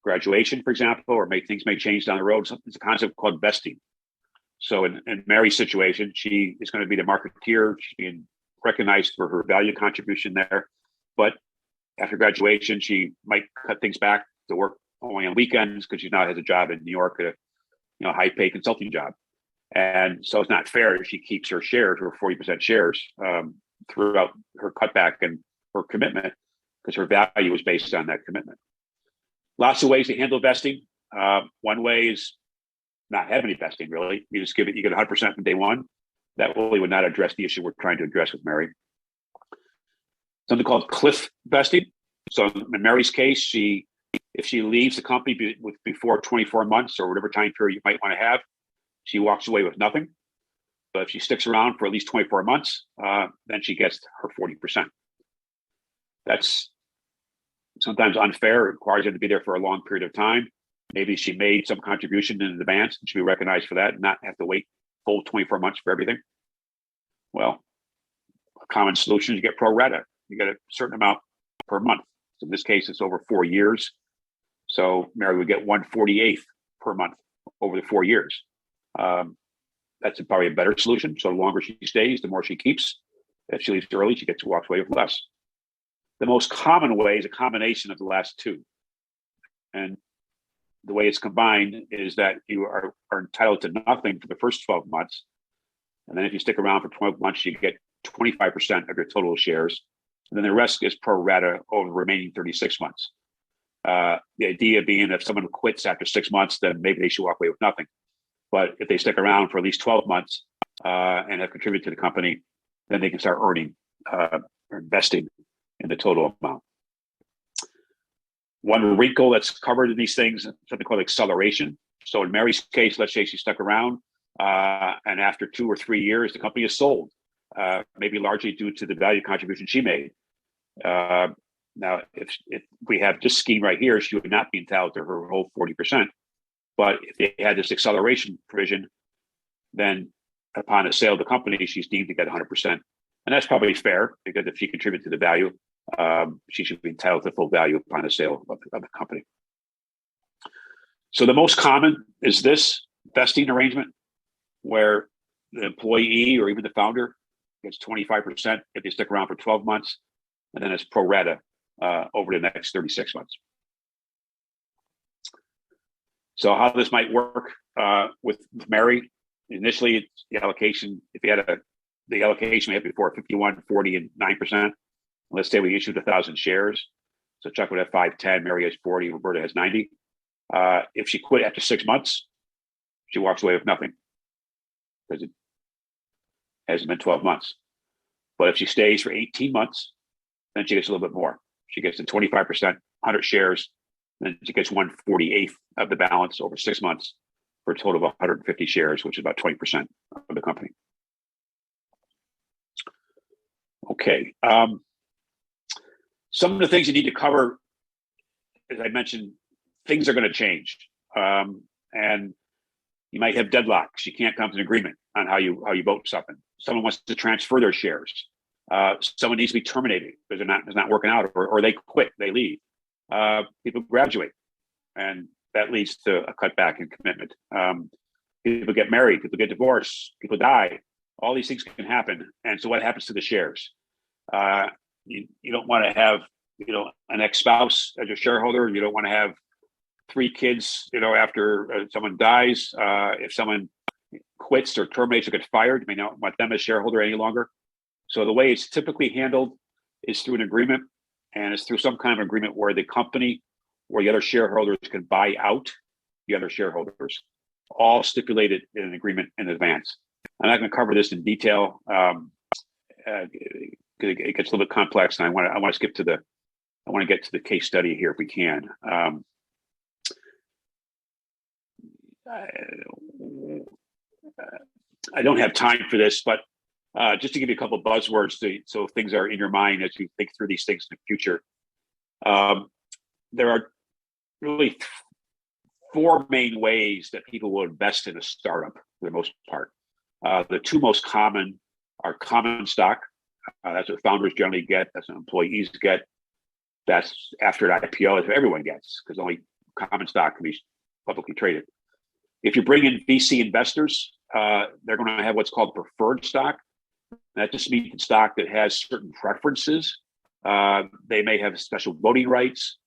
graduation, for example, or things may change down the road. It's a concept called vesting. So in Mary's situation, she is going to be the marketeer. She's being recognized for her value contribution there. But after graduation, she might cut things back to work only on weekends because she now has a job in New York, a high-paid consulting job. And so it's not fair if she keeps her shares, her 40% shares, throughout her cutback and her commitment, because her value is based on that commitment. Lots of ways to handle vesting. One way is not have any vesting, really. You just you get 100% from day one. That really would not address the issue we're trying to address with Mary. Something called cliff vesting. So in Mary's case, if she leaves the company before 24 months or whatever time period you might want to have, she walks away with nothing. But if she sticks around for at least 24 months, then she gets her 40%. That's sometimes unfair. It requires her to be there for a long period of time. Maybe she made some contribution in advance and should be recognized for that and not have to wait full 24 months for everything. Well, a common solution is you get pro rata. You get a certain amount per month. So in this case, it's over 4 years. So Mary would get 1/48 per month over the 4 years. That's probably a better solution. So the longer she stays, the more she keeps. If she leaves early, she gets to walk away with less. The most common way is a combination of the last two. And the way it's combined is that you are entitled to nothing for the first 12 months. And then if you stick around for 12 months, you get 25% of your total shares. And then the rest is pro rata over the remaining 36 months. The idea being that if someone quits after 6 months, then maybe they should walk away with nothing. But if they stick around for at least 12 months and have contributed to the company, then they can start earning or investing in the total amount. One wrinkle that's covered in these things is something called acceleration. So in Mary's case, let's say she stuck around and after 2 or 3 years, the company is sold, maybe largely due to the value contribution she made. Now, if we have this scheme right here, she would not be entitled to her whole 40%. But if they had this acceleration provision, then upon a sale of the company, she's deemed to get 100%. And that's probably fair because if she contributed to the value, she should be entitled to full value upon the sale of the company. So the most common is this vesting arrangement, where the employee or even the founder gets 25% if they stick around for 12 months, and then it's pro rata over the next 36 months. So how this might work with Mary, initially it's the allocation, if you had the allocation we had before, 51, 40, and 9%. Let's say we issued 1,000 shares. So Chuck would have 510, Mary has 40, Roberta has 90. If she quit after 6 months, she walks away with nothing because it hasn't been 12 months. But if she stays for 18 months, then she gets a little bit more. She gets the 25%, 100 shares, then she gets 1/48 of the balance over 6 months for a total of 150 shares, which is about 20% of the company. Okay. Some of the things you need to cover, as I mentioned, things are going to change. And you might have deadlocks. You can't come to an agreement on how you vote something. Someone wants to transfer their shares. Someone needs to be terminated because it's not working out, or they quit, they leave. People graduate, and that leads to a cutback in commitment. People get married, people get divorced, people die. All these things can happen. And so what happens to the shares? You don't want to have, an ex-spouse as your shareholder. You don't want to have 3 kids, after someone dies. If someone quits or terminates or gets fired, you may not want them as shareholder any longer. So the way it's typically handled is through an agreement, and it's through some kind of agreement where the company or the other shareholders can buy out the other shareholders, all stipulated in an agreement in advance. I'm not going to cover this in detail. It gets a little bit complex, and I want to skip to I want to get to the case study here if we can. I don't have time for this, but just to give you a couple of buzzwords so things are in your mind as you think through these things in the future. There are really 4 main ways that people will invest in a startup for the most part. The 2 most common are common stock. That's what founders generally get. That's what employees get. That's after an IPO, that's what everyone gets, because only common stock can be publicly traded. If you bring in VC investors, they're going to have what's called preferred stock. That just means stock that has certain preferences. They may have special voting rights.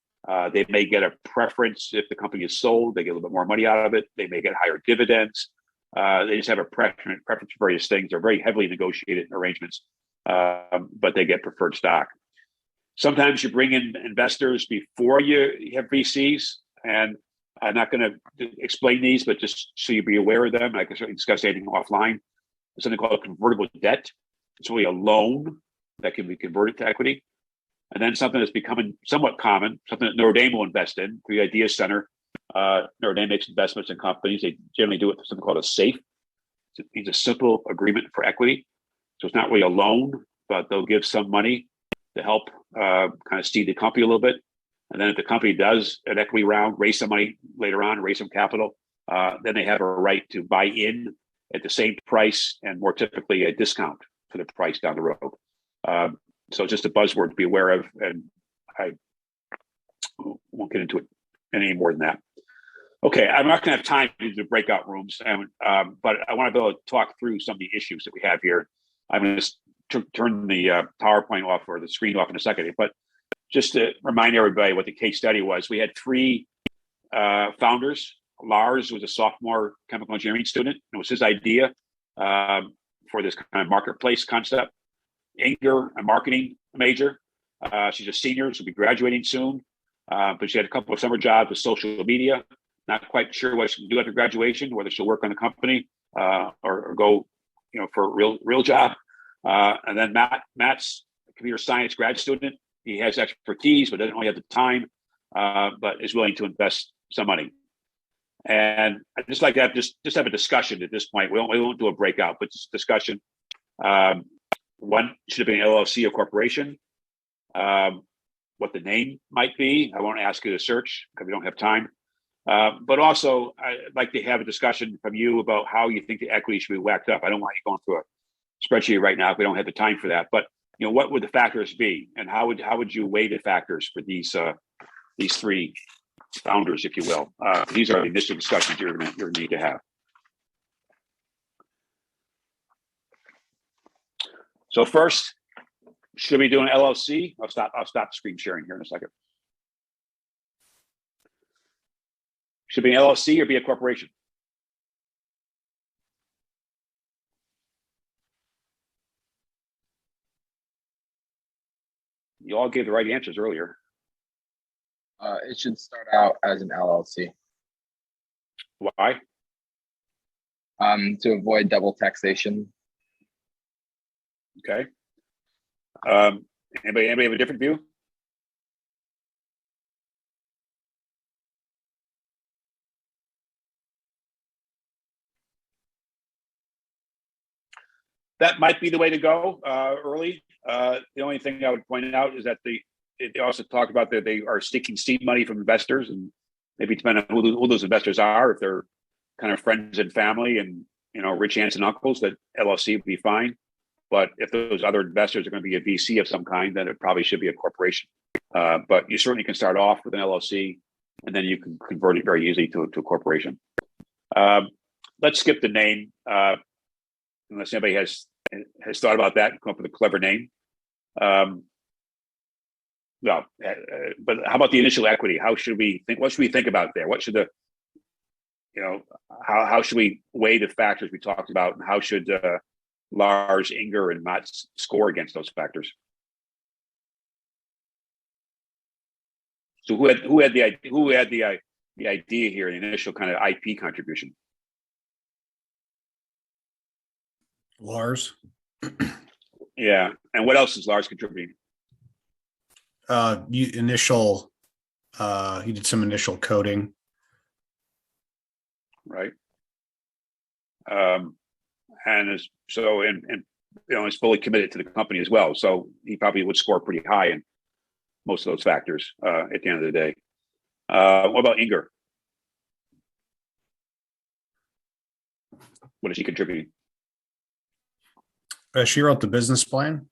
They may get a preference if the company is sold. They get a little bit more money out of it. They may get higher dividends. They just have a preference for various things. They're very heavily negotiated arrangements, but they get preferred stock. Sometimes you bring in investors before you have VCs, and I'm not going to explain these, but just so you be aware of them. I can certainly discuss anything offline. There's something called a convertible debt. It's really a loan that can be converted to equity. And then something that's becoming somewhat common, something that Notre Dame will invest in, the Idea Center. Notre Dame makes investments in companies. They generally do it through something called a SAFE. It's a simple agreement for equity. So it's not really a loan, but they'll give some money to help kind of seed the company a little bit. And then if the company does an equity round, raise some money later on, raise some capital, then they have a right to buy in at the same price, and more typically a discount for the price down the road. So just a buzzword to be aware of, and I won't get into it any more than that. Okay, I'm not going to have time to do the breakout rooms, but I want to be able to talk through some of the issues that we have here. I'm going to turn the PowerPoint off or the screen off in a second, but just to remind everybody what the case study was, we had 3 founders. Lars was a sophomore chemical engineering student. It was his idea for this kind of marketplace concept. Inger, a marketing major. She's a senior, she'll be graduating soon, but she had a couple of summer jobs with social media. Not quite sure what she can do after graduation, whether she'll work on the company or go, for a real job. And then Matt's a computer science grad student. He has expertise, but doesn't really have the time, but is willing to invest some money. And I just like to have just have a discussion at this point. We won't do a breakout, but just discussion. One, should it be an LLC or corporation? What the name might be. I won't ask you to search because we don't have time. But also, I'd like to have a discussion from you about how you think the equity should be whacked up. I don't want you going through a spreadsheet right now if we don't have the time for that. But what would the factors be, and how would you weigh the factors for these three founders, if you will? These are the initial discussions you're going to need to have. So first, should we do an LLC? I'll stop the screen sharing here in a second. Should be an LLC or be a corporation? You all gave the right answers earlier. It should start out as an LLC. Why? To avoid double taxation. Okay. Anybody have a different view? That might be the way to go early. The only thing I would point out is that they also talk about that they are seeking seed money from investors, and maybe depending on who those investors are, if they're kind of friends and family and rich aunts and uncles, that LLC would be fine. But if those other investors are going to be a VC of some kind, then it probably should be a corporation. But you certainly can start off with an LLC, and then you can convert it very easily to a corporation. Let's skip the name, unless anybody has thought about that and come up with a clever name. But how about the initial equity? How should we think? What should we think about there? What should how should we weigh the factors we talked about, and how should Lars, Inger, and Mats score against those factors? So who had the idea here, the initial kind of IP contribution? Lars. Yeah, and what else is Lars contributing? He did some initial coding. Right. And is fully committed to the company as well. So he probably would score pretty high in most of those factors at the end of the day. What about Inger? What is she contributing? She wrote the business plan.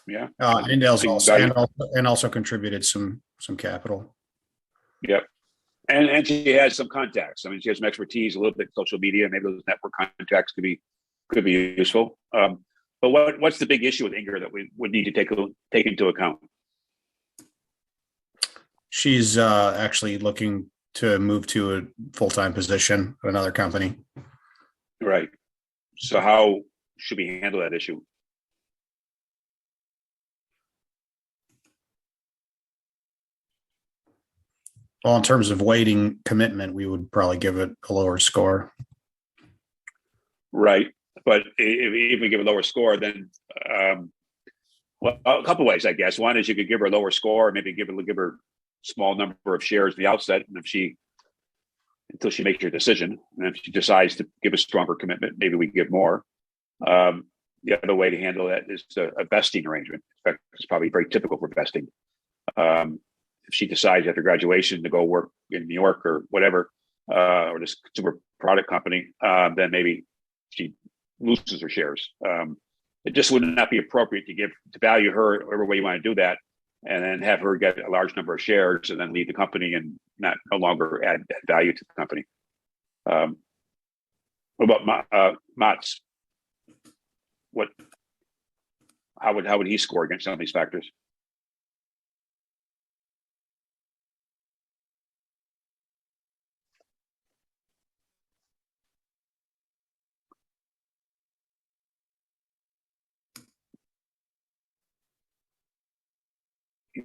Yeah. And also contributed some capital. Yep. And she has some contacts. I mean, she has some expertise, a little bit of social media. Maybe those network contacts could be useful. But what's the big issue with Inger that we would need to take into account? She's actually looking to move to a full-time position at another company. Right. So how should we handle that issue? Well, in terms of weighting commitment, we would probably give it a lower score. Right. But if we give a lower score, then a couple ways, I guess. One is you could give her a lower score, maybe give her a small number of shares at the outset, and until she makes her decision, and if she decides to give a stronger commitment, maybe we give more. The other way to handle that is a vesting arrangement. In fact, it's probably very typical for vesting. If she decides after graduation to go work in New York or whatever, or this consumer product company, then maybe she loses her shares. It just would not be appropriate to value her whatever way you want to do that, and then have her get a large number of shares and then leave the company and no longer add value to the company. What about Mats? How would he score against some of these factors?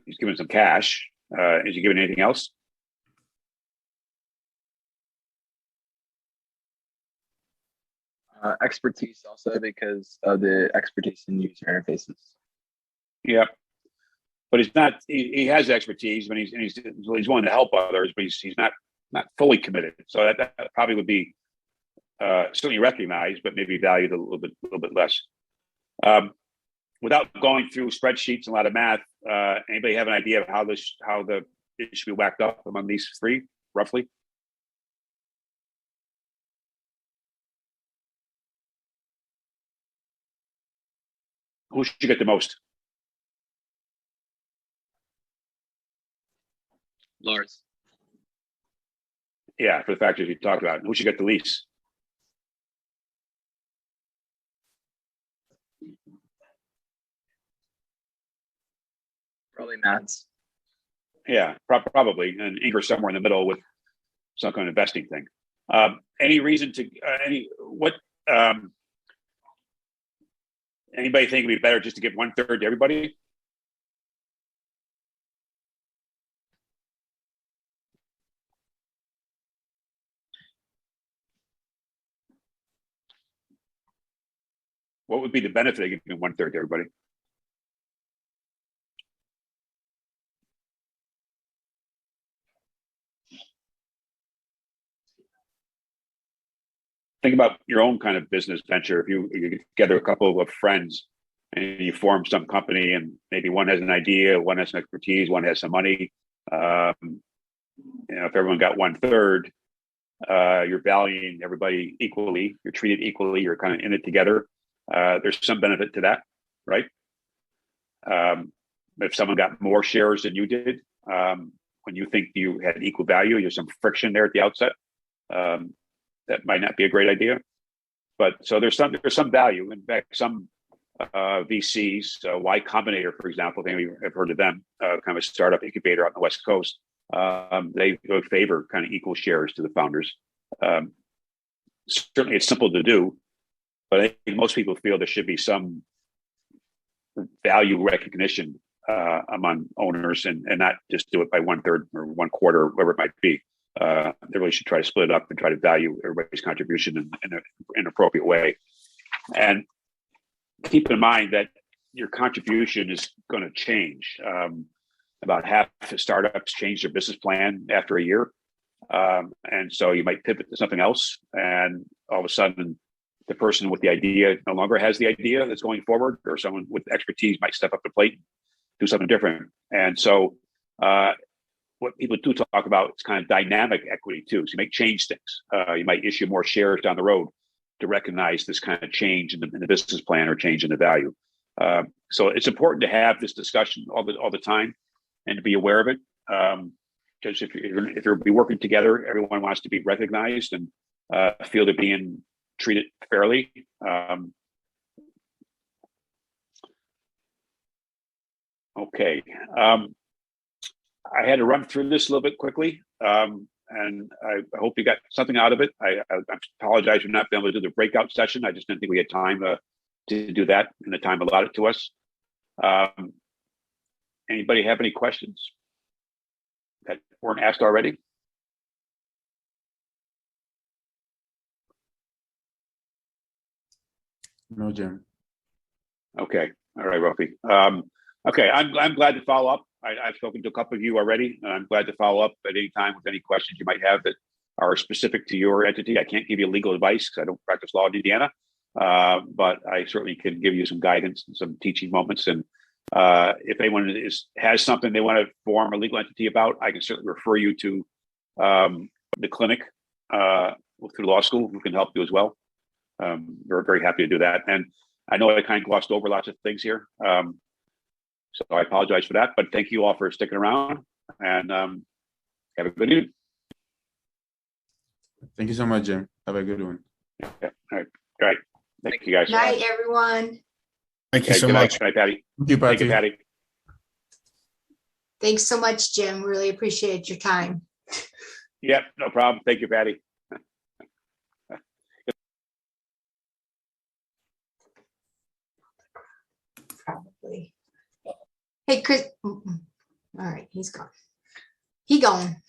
He's given some cash. Is he giving anything else? Expertise also, because of the expertise in user interfaces. Yeah, but he's not. He has expertise, but he's willing to help others, but he's not fully committed. So that probably would be certainly recognized, but maybe valued a little bit less. Without going through spreadsheets and a lot of math, anybody have an idea of how it should be whacked up among these three, roughly? Who should get the most? Lars. Yeah, for the factors you talked about. Who should get the least? Probably Matt's. Yeah, probably, and Ingrid somewhere in the middle with some kind of investing thing. Any reason to anybody think it'd be better just to give 1/3 to everybody? What would be the benefit of giving 1/3 to everybody? Think about your own kind of business venture. If you get together a couple of friends and you form some company, and maybe one has an idea, one has some expertise, one has some money. If everyone got 1/3, you're valuing everybody equally. You're treated equally. You're kind of in it together. There's some benefit to that, right? If someone got more shares than you did, when you think you had equal value, there's some friction there at the outset. That might not be a great idea, but so there's some value. In fact, some VCs, Y Combinator, for example, maybe I've heard of them, kind of a startup incubator out on the West Coast. They would favor kind of equal shares to the founders. Certainly, it's simple to do, but I think most people feel there should be some value recognition among owners, and not just do it by 1/3 or 1/4, or whatever it might be. They really should try to split it up and try to value everybody's contribution in an appropriate way. And keep in mind that your contribution is going to change. About half the startups change their business plan after a year. And so you might pivot to something else, and all of a sudden the person with the idea no longer has the idea that's going forward, or someone with expertise might step up to the plate and do something different. And so what people do talk about is kind of dynamic equity too. So you might change things. You might issue more shares down the road to recognize this kind of change in the business plan or change in the value. So it's important to have this discussion all the time and to be aware of it. Because if you're be working together, everyone wants to be recognized and feel they're being treated fairly. Okay. I had to run through this a little bit quickly, and I hope you got something out of it. I apologize for not being able to do the breakout session. I just didn't think we had time to do that in the time allotted to us. Anybody have any questions that weren't asked already? No, Jim. Okay. All right, Rafi. Okay, I'm glad to follow up. I've spoken to a couple of you already, and I'm glad to follow up at any time with any questions you might have that are specific to your entity. I can't give you legal advice because I don't practice law in Indiana, but I certainly can give you some guidance and some teaching moments. And if anyone has something they want to form a legal entity about, I can certainly refer you to the clinic through law school, who can help you as well. We're very happy to do that. And I know I kind of glossed over lots of things here. So I apologize for that, but thank you all for sticking around, and have a good evening. Thank you so much, Jim. Have a good one. Yeah. All right. Thank you, guys. Night, everyone. Thank you so much. Good night, Patty. Thank you, Thank you, Patty. Patty. Thanks so much, Jim. Really appreciate your time. Yep, no problem. Thank you, Patty. Probably. Hey, Chris. All right, he's gone. He gone.